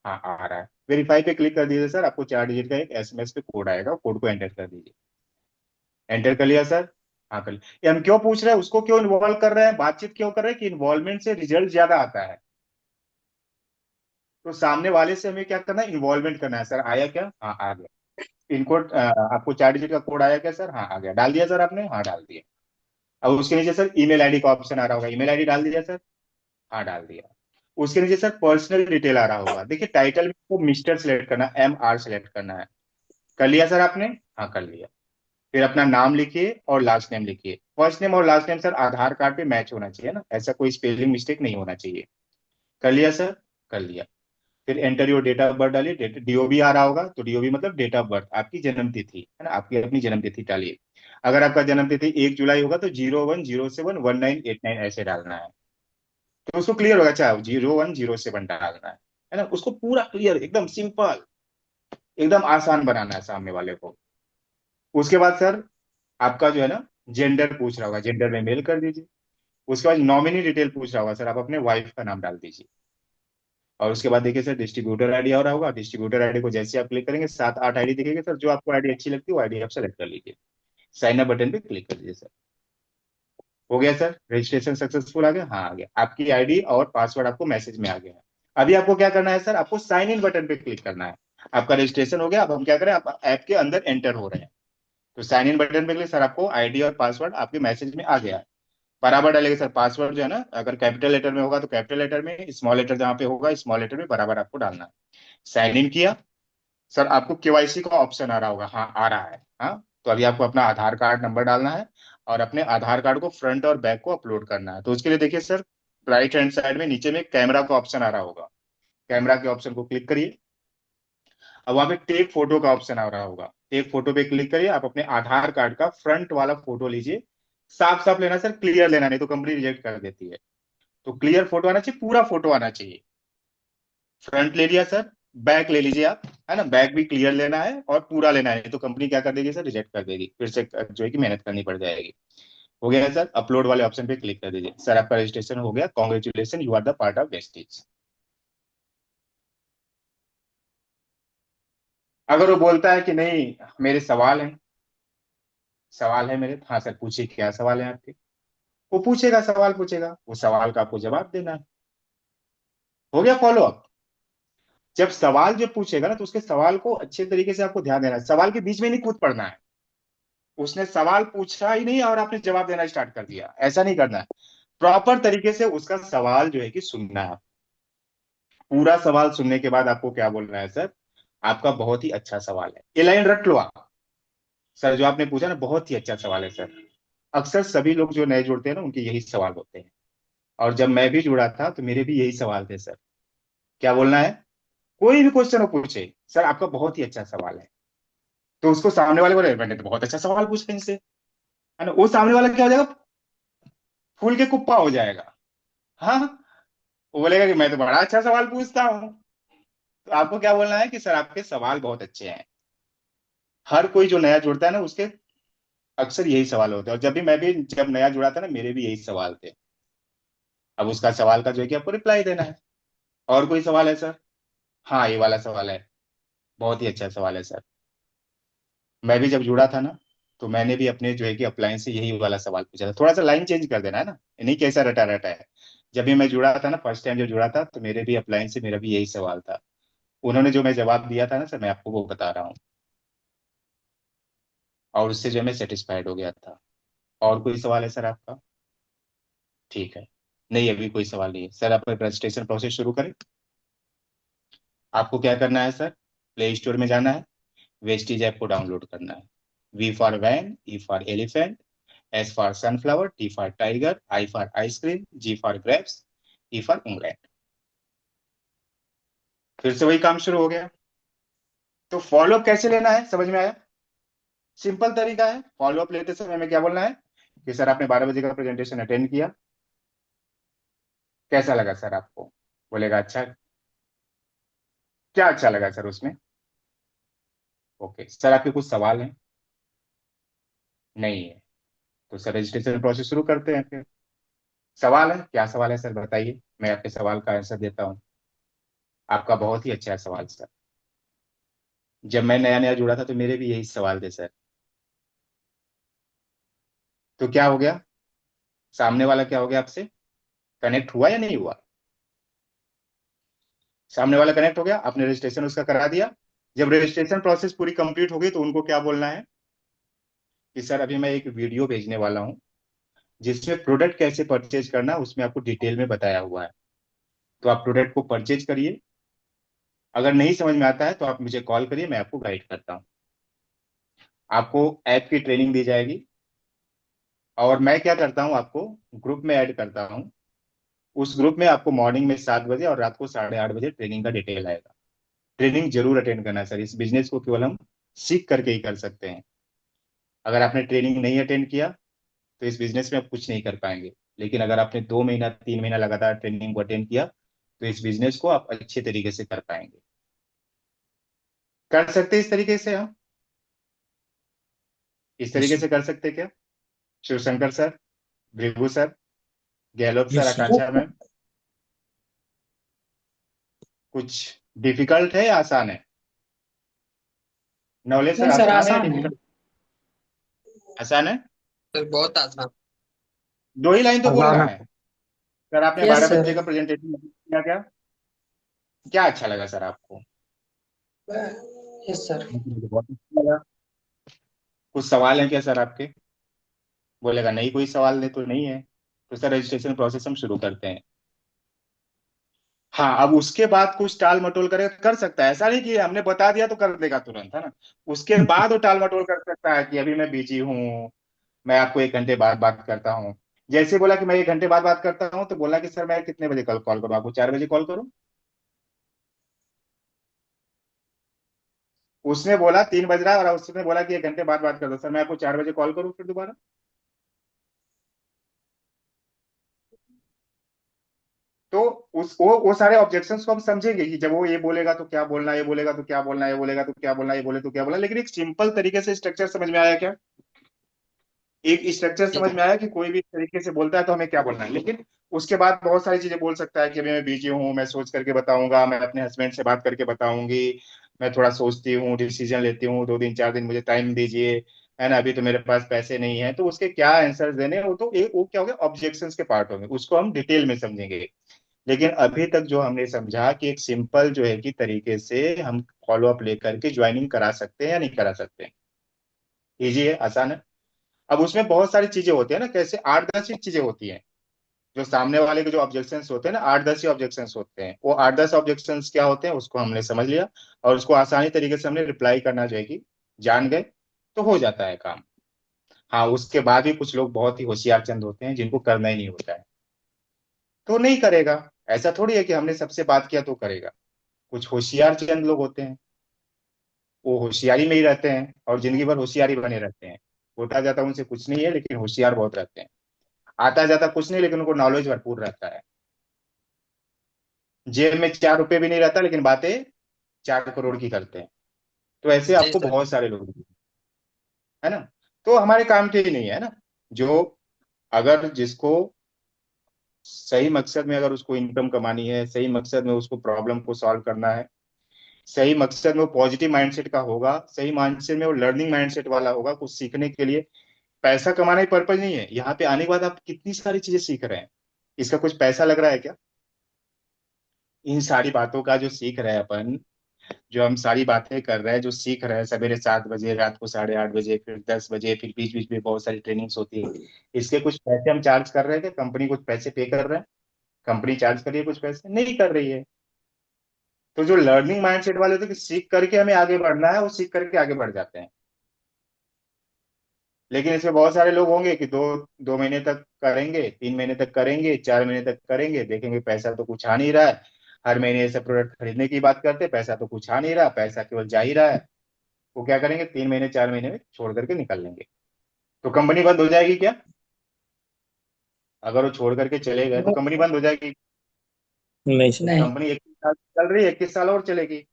हाँ आ रहा है। वेरीफाई पे क्लिक कर दीजिए सर, आपको 4 डिजिट का एक एसएमएस पे कोड आएगा, कोड को एंटर कर दीजिए। एंटर कर लिया सर? हाँ कर लिया। ये हम क्यों पूछ रहे हैं, उसको क्यों इन्वॉल्व कर रहे हैं, बातचीत क्यों कर रहे हैं? कि इन्वॉल्वमेंट से रिजल्ट ज्यादा आता है। तो सामने वाले से हमें क्या करना है? इन्वॉल्वमेंट करना है। सर आया क्या? हाँ आ गया। पिन कोड आपको 4 डिजिट का कोड आया क्या सर? हाँ आ गया। डाल दिया सर आपने? हाँ डाल दिया। अब उसके नीचे सर ईमेल आईडी का ऑप्शन आ रहा होगा। ईमेल आईडी डाल दिया सर? हाँ डाल दिया। उसके नीचे सर पर्सनल डिटेल आ रहा होगा। देखिए टाइटल में को मिस्टर सेलेक्ट करना है, MR सेलेक्ट करना है। कर लिया सर आपने? हाँ कर लिया। फिर अपना नाम लिखिए और लास्ट नेम लिखिए। फर्स्ट नेम और लास्ट नेम सर आधार कार्ड पे मैच होना चाहिए ना, ऐसा कोई स्पेलिंग मिस्टेक नहीं होना चाहिए। कर लिया सर? कर लिया। फिर enter your date of birth डालिए। डीओबी आ रहा होगा, तो डीओबी मतलब डेट ऑफ बर्थ, आपकी जन्म तिथि है ना, आपकी अपनी जन्म तिथि डालिए। अगर आपका जन्म तिथि 1 जुलाई होगा, तो 01071989 ऐसे डालना है। तो उसको क्लियर होगा, चाहे 0107 डालना है ना। उसको पूरा क्लियर, एकदम सिंपल, एकदम आसान बनाना है सामने वाले को। उसके बाद सर आपका जो है ना, जेंडर पूछ रहा होगा, जेंडर में मेल कर दीजिए। उसके बाद नॉमिनी डिटेल पूछ रहा होगा, सर आप अपने वाइफ का नाम डाल दीजिए। और उसके बाद देखिए सर, डिस्ट्रीब्यूटर आईडी आ रहा होगा। डिस्ट्रीब्यूटर आईडी को जैसे आप क्लिक करेंगे, 7 8 आईडी दिखेगी सर। जो आपको आईडी अच्छी लगती है वो आईडी आप सेलेक्ट कर लीजिए। साइन अप बटन पे क्लिक कर दीजिए सर। हो गया सर, रजिस्ट्रेशन सक्सेसफुल आ गया। हाँ आ गया, आपकी आईडी और पासवर्ड आपको मैसेज में आ गया है। अभी आपको क्या करना है सर? आपको साइन इन बटन पे क्लिक करना है। आपका रजिस्ट्रेशन हो गया। अब हम क्या करें, आप ऐप के अंदर एंटर हो रहे हैं। तो साइन इन बटन पे क्लिक, सर आपको आईडी और पासवर्ड आपके मैसेज में आ गया है। बराबर डालेंगे सर। पासवर्ड जो है ना, अगर कैपिटल लेटर में होगा तो कैपिटल लेटर में, स्मॉल लेटर जहां पे होगा स्मॉल लेटर में बराबर आपको डालना है। साइन इन किया। सर आपको केवाईसी का ऑप्शन आ रहा होगा। हाँ आ रहा है। हाँ, तो अभी आपको अपना आधार कार्ड नंबर डालना है और अपने आधार कार्ड को फ्रंट और बैक को अपलोड करना है। तो उसके लिए देखिए सर, राइट हैंड साइड में नीचे में कैमरा का ऑप्शन आ रहा होगा। कैमरा के ऑप्शन को क्लिक करिए। अब वहां पे टेक फोटो का ऑप्शन आ रहा होगा। टेक फोटो पे क्लिक करिए। आप अपने आधार कार्ड का फ्रंट वाला फोटो लीजिए। साफ साफ लेना सर, क्लियर लेना, नहीं तो कंपनी रिजेक्ट कर देती है। तो क्लियर फोटो आना चाहिए, पूरा फोटो आना चाहिए। फ्रंट ले लिया सर। बैक ले लीजिए आप, है ना। बैक भी क्लियर लेना है और पूरा लेना है, नहीं तो कंपनी क्या कर देगी सर? रिजेक्ट कर देगी, फिर से जो है कि मेहनत करनी पड़ जाएगी। हो गया सर? अपलोड वाले ऑप्शन पे क्लिक कर दीजिए। सर आपका रजिस्ट्रेशन हो गया। Congratulation, you are the part of wastage. अगर वो बोलता है कि नहीं, मेरे सवाल हैं, सवाल है मेरे, हाँ सर पूछिए, क्या सवाल है आपके? वो पूछेगा, सवाल पूछेगा, वो सवाल का आपको जवाब देना है। हो गया फॉलो अप। जब सवाल जब पूछेगा ना, तो उसके सवाल को अच्छे तरीके से आपको ध्यान देना है। सवाल के बीच में नहीं कूद पड़ना है। उसने सवाल पूछा ही नहीं और आपने जवाब देना स्टार्ट कर दिया, ऐसा नहीं करना है। प्रॉपर तरीके से उसका सवाल जो है कि सुनना है। पूरा सवाल सुनने के बाद आपको क्या बोलना है सर? आपका बहुत ही अच्छा सवाल है, ये लाइन रट लो आप। सर जो आपने पूछा ना, बहुत ही अच्छा सवाल है सर। अक्सर सभी लोग जो नए जुड़ते हैं ना, उनके यही सवाल होते हैं। और जब मैं भी जुड़ा था तो मेरे भी यही सवाल थे सर। क्या बोलना है? कोई भी क्वेश्चन हो पूछे, सर आपका बहुत ही अच्छा सवाल है। तो उसको सामने वाले बोले, मैंने तो बहुत अच्छा सवाल पूछा इनसे, है ना। वो सामने वाला क्या हो जाएगा? फूल के कुप्पा हो जाएगा। हाँ, वो बोलेगा कि मैं तो बड़ा अच्छा सवाल पूछता हूँ। तो आपको क्या बोलना है कि सर आपके सवाल बहुत अच्छे हैं। हर कोई जो नया जुड़ता है ना, उसके अक्सर यही सवाल होते हैं। और मैं भी जब नया जुड़ा था ना, मेरे भी यही सवाल थे। अब उसका सवाल का जो है कि आपको रिप्लाई देना है। और कोई सवाल है सर? हाँ ये वाला सवाल है, बहुत ही अच्छा सवाल है सर। मैं भी जब जुड़ा था ना, तो मैंने भी अपने जो है कि अप्लायंस से यही वाला सवाल पूछा था। थोड़ा सा लाइन चेंज कर देना है ना, नहीं कैसा रटा रटा है। जब भी मैं जुड़ा था ना, फर्स्ट टाइम जब जुड़ा था, तो मेरे भी अप्लायंस से मेरा भी यही सवाल था। उन्होंने जो मैं जवाब दिया था ना सर, मैं आपको वो बता रहा हूँ। और उससे जो है मैं सेटिस्फाइड हो गया था। और कोई सवाल है सर आपका? ठीक है। नहीं, अभी कोई सवाल नहीं है सर। आप रजिस्ट्रेशन प्रोसेस शुरू करें। आपको क्या करना है सर? प्ले स्टोर में जाना है, वेस्टीज ऐप को डाउनलोड करना है। V for van, E for elephant, S for sunflower, T for tiger, I for ice cream, G for grapes, E for England. फिर से वही काम शुरू हो गया। तो फॉलोअप कैसे लेना है, समझ में आया? सिंपल तरीका है। फॉलोअप लेते समय हमें क्या बोलना है कि सर आपने 12 बजे का प्रेजेंटेशन अटेंड किया, कैसा लगा सर आपको? बोलेगा अच्छा। क्या अच्छा लगा सर उसमें? ओके सर, आपके कुछ सवाल हैं? नहीं है? तो सर रजिस्ट्रेशन प्रोसेस शुरू करते हैं फिर। सवाल है? क्या सवाल है सर, बताइए, मैं आपके सवाल का आंसर देता हूँ। आपका बहुत ही अच्छा है सवाल सर। जब मैं नया नया जुड़ा था तो मेरे भी यही सवाल थे सर। तो क्या हो गया? सामने वाला क्या हो गया आपसे? कनेक्ट हुआ या नहीं हुआ? सामने वाला कनेक्ट हो गया, आपने रजिस्ट्रेशन उसका करा दिया। जब रजिस्ट्रेशन प्रोसेस पूरी कंप्लीट हो गई तो उनको क्या बोलना है कि सर अभी मैं एक वीडियो भेजने वाला हूँ जिसमें प्रोडक्ट कैसे परचेज करना है उसमें आपको डिटेल में बताया हुआ है। तो आप प्रोडक्ट को परचेज करिए। अगर नहीं समझ में आता है तो आप मुझे कॉल करिए, मैं आपको गाइड करता हूँ। आपको ऐप की ट्रेनिंग दी जाएगी। और मैं क्या करता हूँ, आपको ग्रुप में ऐड करता हूँ। उस ग्रुप में आपको मॉर्निंग में 7 बजे और रात को 8:30 बजे ट्रेनिंग का डिटेल आएगा। ट्रेनिंग जरूर अटेंड करना है सर। इस बिजनेस को केवल हम सीख करके ही कर सकते हैं। अगर आपने ट्रेनिंग नहीं अटेंड किया तो इस बिजनेस में आप कुछ नहीं कर पाएंगे। लेकिन अगर आपने 2 महीना 3 महीना लगातार ट्रेनिंग को अटेंड किया तो इस बिजनेस को आप अच्छे तरीके से कर पाएंगे। कर सकते हैं इस तरीके से हम? इस यस तरीके सर। से कर सकते हैं क्या? Shivshankar sir, Bhrigu sir, Gehlot sir, yes sir. Akanksha ma'am, कुछ डिफिकल्ट है या आसान है? नॉलेज सर नहीं सर, आसान है या आसान है। डिफिकल्ट? आसान है। सर बहुत आसान। दो ही लाइन तो बोलना आसान है। है। सर आपने यस 12 बजे सर। का प्रेजेंटेशन किया, क्या क्या अच्छा लगा सर आपको? Yes sir. मुझे बहुत अच्छा लगा। कुछ सवाल है क्या सर आपके? बोलेगा नहीं, कोई सवाल नहीं तो नहीं है। तो सर रजिस्ट्रेशन प्रोसेस हम शुरू करते हैं। हाँ, अब उसके बाद कुछ टाल मटोल करे कर सकता है, ऐसा नहीं कि हमने बता दिया तो कर देगा तुरंत, है ना। उसके बाद वो टाल मटोल कर सकता है कि अभी मैं बिजी हूँ, मैं आपको 1 घंटे बाद बात करता हूँ। जैसे बोला कि मैं 1 घंटे बाद बात करता हूँ तो बोला कि सर मैं कितने बजे कल कॉल करूँ आपको, 4 बजे कॉल करूँ? उसने बोला 3 बज रहा है और उसने बोला कि 1 घंटे बाद बात करता हूँ, सर मैं आपको 4 बजे कॉल करूँ फिर दोबारा? तो वो सारे ऑब्जेक्शंस को हम समझेंगे कि जब वो ये बोलेगा तो क्या बोलना, ये बोलेगा तो क्या बोलना, ये बोलेगा तो क्या बोलना, ये बोले तो क्या बोलना। लेकिन एक सिंपल तरीके से स्ट्रक्चर समझ में आया क्या? एक स्ट्रक्चर जी समझ सर। में आया कि कोई भी इस तरीके से बोलता है तो हमें क्या बोलना है। लेकिन उसके बाद बहुत सारी चीजें बोल सकता है कि अभी मैं बिजी हूँ, मैं सोच करके बताऊंगा, मैं अपने हस्बैंड से बात करके बताऊंगी, मैं थोड़ा सोचती हूँ, डिसीजन लेती हूँ, 2 दिन 4 दिन मुझे टाइम दीजिए, है ना, अभी तो मेरे पास पैसे नहीं है। तो उसके क्या आंसर देने, वो तो एक वो क्या हो गया, ऑब्जेक्शंस के पार्ट हो गए, उसको हम डिटेल में समझेंगे। लेकिन अभी तक जो हमने समझा कि एक सिंपल जो है कि तरीके से हम फॉलो अप लेकर के ज्वाइनिंग करा सकते हैं या नहीं करा सकते। इजी है, आसान है। अब उसमें बहुत सारी चीजें होती है ना, कैसे 8-10 ही चीजें होती हैं। जो सामने वाले के जो ऑब्जेक्शंस होते हैं ना, 8-10 ही ऑब्जेक्शंस होते हैं। वो 8-10 ऑब्जेक्शंस क्या होते हैं उसको हमने समझ लिया और उसको आसानी तरीके से हमने रिप्लाई करना जो है कि जान गए तो हो जाता है काम। हाँ, उसके बाद भी कुछ लोग बहुत ही होशियार चंद होते हैं जिनको करना ही नहीं होता है, तो नहीं करेगा। ऐसा थोड़ी है कि हमने सबसे बात किया तो करेगा। कुछ होशियार चंद लोग होते हैं, वो होशियारी में ही रहते हैं और जिंदगी भर होशियारी बने रहते हैं। होता जाता उनसे कुछ नहीं है लेकिन होशियार बहुत रहते हैं। आता जाता कुछ नहीं लेकिन उनको नॉलेज भरपूर रहता है। जेब में 4 रुपए भी नहीं रहता लेकिन बातें 4 करोड़ की करते हैं। तो ऐसे जी आपको सर। बहुत सारे लोग दिखेंगे, है ना। तो हमारे काम के ही नहीं है ना। जो अगर जिसको सही मकसद में, अगर उसको इनकम कमानी है, सही मकसद में उसको प्रॉब्लम को सॉल्व करना है, सही मकसद में वो पॉजिटिव माइंडसेट का होगा, सही माइंडसेट में वो लर्निंग माइंडसेट वाला होगा, कुछ सीखने के लिए। पैसा कमाना ही पर्पज नहीं है। यहाँ पे आने के बाद आप कितनी सारी चीजें सीख रहे हैं, इसका कुछ पैसा लग रहा है क्या? इन सारी बातों का जो सीख रहे हैं अपन, जो हम सारी बातें कर रहे हैं, जो सीख रहे हैं सवेरे 7 बजे, रात को 8:30 बजे, फिर 10 बजे, फिर बीच बीच में बहुत सारी ट्रेनिंग्स होती है, इसके कुछ पैसे हम चार्ज कर रहे थे, कंपनी कुछ पैसे पे कर रहे हैं, कंपनी चार्ज कर रही है, कुछ पैसे नहीं कर रही है। तो जो लर्निंग माइंडसेट वाले होते हैं कि सीख करके हमें आगे बढ़ना है, वो सीख करके आगे बढ़ जाते हैं। लेकिन इसमें बहुत सारे लोग होंगे कि 2 2 महीने तक करेंगे, 3 महीने तक करेंगे, 4 महीने तक करेंगे, देखेंगे पैसा तो कुछ आ नहीं रहा है, हर महीने ऐसे प्रोडक्ट खरीदने की बात करते हैं, पैसा तो कुछ आ नहीं रहा, पैसा केवल जा ही रहा है। वो क्या करेंगे, 3 महीने 4 महीने में छोड़ करके निकल लेंगे। तो कंपनी बंद हो जाएगी क्या? अगर वो छोड़ करके चले गए तो नहीं कंपनी बंद हो जाएगी? नहीं सर। नहीं। कंपनी 21 साल चल रही है, 21 साल और चलेगी।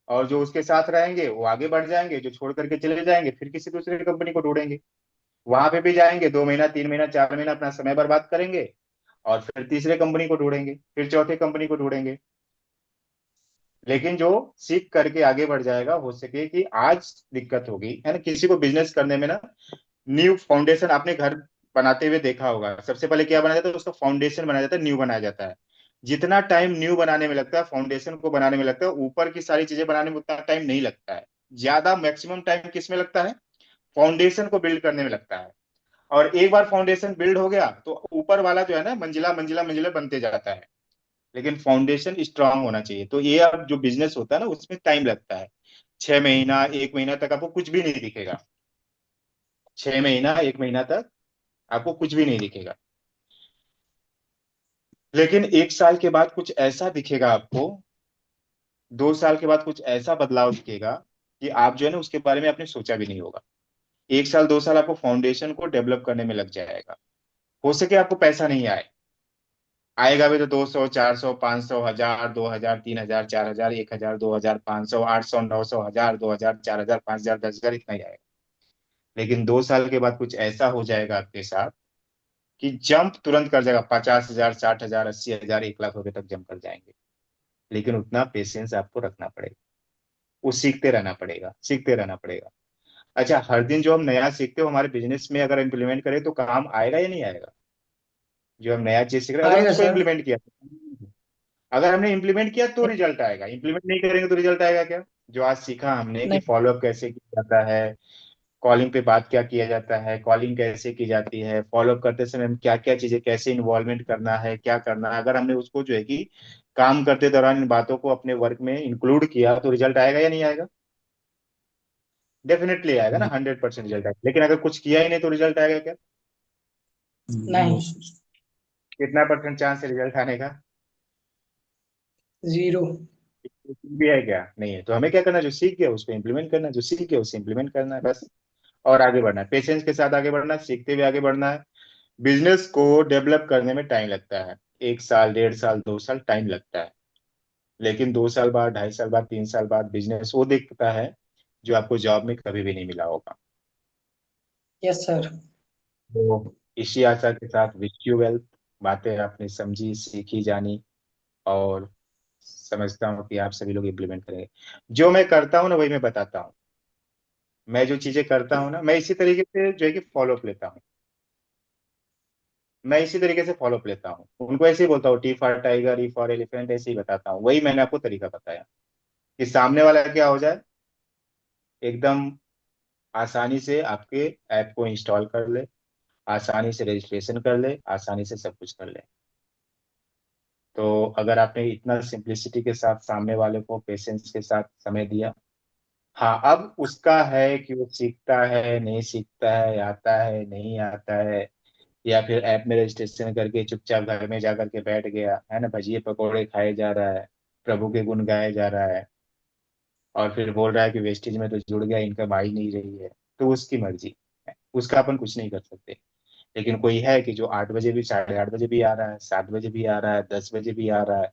और जो उसके साथ रहेंगे वो आगे बढ़ जाएंगे, जो छोड़ करके चले जाएंगे फिर किसी दूसरे कंपनी को ढूंढेंगे, वहां पे भी जाएंगे, 2 महीना 3 महीना 4 महीना अपना समय बर्बाद करेंगे, और फिर तीसरे कंपनी को ढूंढेंगे, फिर चौथे कंपनी को ढूंढेंगे। लेकिन जो सीख करके आगे बढ़ जाएगा, हो सके कि आज दिक्कत होगी है ना, किसी को बिजनेस करने में ना, न्यू फाउंडेशन आपने घर बनाते हुए देखा होगा, सबसे पहले क्या बनाया जाता है, उसका फाउंडेशन बनाया जाता है, न्यू बनाया जाता है। जितना टाइम न्यू बनाने में लगता है, फाउंडेशन को बनाने में लगता है, ऊपर की सारी चीजें बनाने में उतना टाइम नहीं लगता है। ज्यादा मैक्सिमम टाइम किस में लगता है? फाउंडेशन को बिल्ड करने में लगता है। और एक बार फाउंडेशन बिल्ड हो गया तो ऊपर वाला जो है ना, मंजिला मंजिला मंजिला बनते जाता है। लेकिन फाउंडेशन स्ट्रांग होना चाहिए। तो ये अब जो बिजनेस होता है ना, उसमें टाइम लगता है। 6 महीना 1 महीना तक आपको कुछ भी नहीं दिखेगा, 6 महीना 1 महीना तक आपको कुछ भी नहीं दिखेगा। लेकिन 1 साल के बाद कुछ ऐसा दिखेगा आपको, 2 साल के बाद कुछ ऐसा बदलाव दिखेगा कि आप जो है ना, उसके बारे में आपने सोचा भी नहीं होगा। 1 साल 2 साल आपको फाउंडेशन को डेवलप करने में लग जाएगा। हो सके आपको पैसा नहीं आए, आएगा भी तो 200 400 500 1000 2000 3000 4000 1000 2000 500 800 900 1000 2000 4000 5000 10,000 इतना ही आएगा। लेकिन 2 साल के बाद कुछ ऐसा हो जाएगा आपके साथ कि जंप तुरंत कर जाएगा, 50,000 60,000 80,000 1 लाख रुपए तक जंप कर जाएंगे। लेकिन उतना पेशेंस आपको रखना पड़ेगा, वो सीखते रहना पड़ेगा, सीखते रहना पड़ेगा। अच्छा, हर दिन जो हम नया सीखते हो हमारे बिजनेस में अगर इम्प्लीमेंट करें तो काम आएगा या नहीं आएगा? जो हम नया चीज सीख रहे हैं, अगर आएगा उसको सर। इम्प्लीमेंट किया, अगर हमने इम्प्लीमेंट किया तो रिजल्ट आएगा, इम्प्लीमेंट नहीं करेंगे तो रिजल्ट आएगा क्या? जो आज सीखा हमने कि नहीं। फॉलोअप कैसे किया जाता है, कॉलिंग पे बात क्या किया जाता है, कॉलिंग कैसे की जाती है, फॉलोअप करते समय हम क्या क्या चीजें, कैसे इन्वॉल्वमेंट करना है, क्या करना है, अगर हमने उसको जो है कि काम करते दौरान इन बातों को अपने वर्क में इंक्लूड किया तो रिजल्ट आएगा या नहीं आएगा? डेफिनेटली आएगा ना, 100% रिजल्ट आएगा। लेकिन अगर कुछ किया ही नहीं तो रिजल्ट आएगा क्या? नहीं। कितना परसेंट चांस है रिजल्ट आने का? जीरो। भी है क्या? नहीं है। तो हमें क्या करना है, जो सीख गया उसको इम्प्लीमेंट करना है, जो सीख गया उसे इम्प्लीमेंट करना है बस। और आगे बढ़ना है, पेशेंस के साथ आगे बढ़ना है, सीखते हुए आगे बढ़ना है। बिजनेस को डेवलप करने में टाइम लगता है, 1 साल 1.5 साल 2 साल टाइम लगता है। लेकिन 2 साल बाद 2.5 साल बाद 3 साल बाद बिजनेस वो दिखता है जो आपको जॉब में कभी भी नहीं मिला होगा। Yes sir. तो इसी आशा के साथ विश यू वेल्थ। बातें आपने समझी, सीखी, जानी, और समझता हूँ कि आप सभी लोग इम्प्लीमेंट करेंगे। जो मैं करता हूँ ना वही मैं बताता हूँ। मैं जो चीजें करता हूँ ना, मैं इसी तरीके से जो है कि फॉलो अप लेता हूँ। मैं इसी तरीके से फॉलो अप लेता हूँ, उनको ऐसे ही बोलता हूँ, T for tiger, E for elephant, ऐसे ही बताता हूँ। वही मैंने आपको तरीका बताया कि सामने वाला क्या हो जाए, एकदम आसानी से आपके ऐप को इंस्टॉल कर ले, आसानी से रजिस्ट्रेशन कर ले, आसानी से सब कुछ कर ले। तो अगर आपने इतना सिंप्लिसिटी के साथ सामने वाले को पेशेंस के साथ समय दिया, हाँ, अब उसका है कि वो सीखता है नहीं सीखता है, आता है नहीं आता है, या फिर ऐप में रजिस्ट्रेशन करके चुपचाप घर में जा करके बैठ गया है ना, भजिए पकौड़े खाए जा रहा है, प्रभु के गुण गाए जा रहा है, और फिर बोल रहा है कि वेस्टेज में तो जुड़ गया, इनकम आ ही नहीं रही है, तो उसकी मर्जी है, उसका अपन कुछ नहीं कर सकते। लेकिन कोई है कि जो 8 बजे भी, 8:30 बजे भी आ रहा है, 7 बजे भी आ रहा है, 10 बजे भी आ रहा है,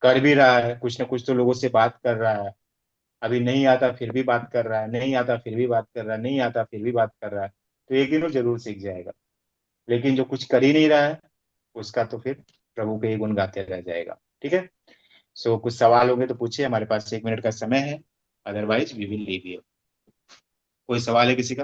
कर भी रहा है, कुछ ना कुछ तो लोगों से बात कर रहा है, अभी नहीं आता फिर भी बात कर रहा है, नहीं आता फिर भी बात कर रहा है, नहीं आता फिर भी बात कर रहा है, तो एक दिन वो जरूर सीख जाएगा। लेकिन जो कुछ कर ही नहीं रहा है, उसका तो फिर प्रभु के ही गुण गाते रह जाएगा। ठीक है। सो कुछ सवाल होंगे तो पूछिए, हमारे पास 1 मिनट का समय है, otherwise we will leave you. कोई सवाल है किसी का?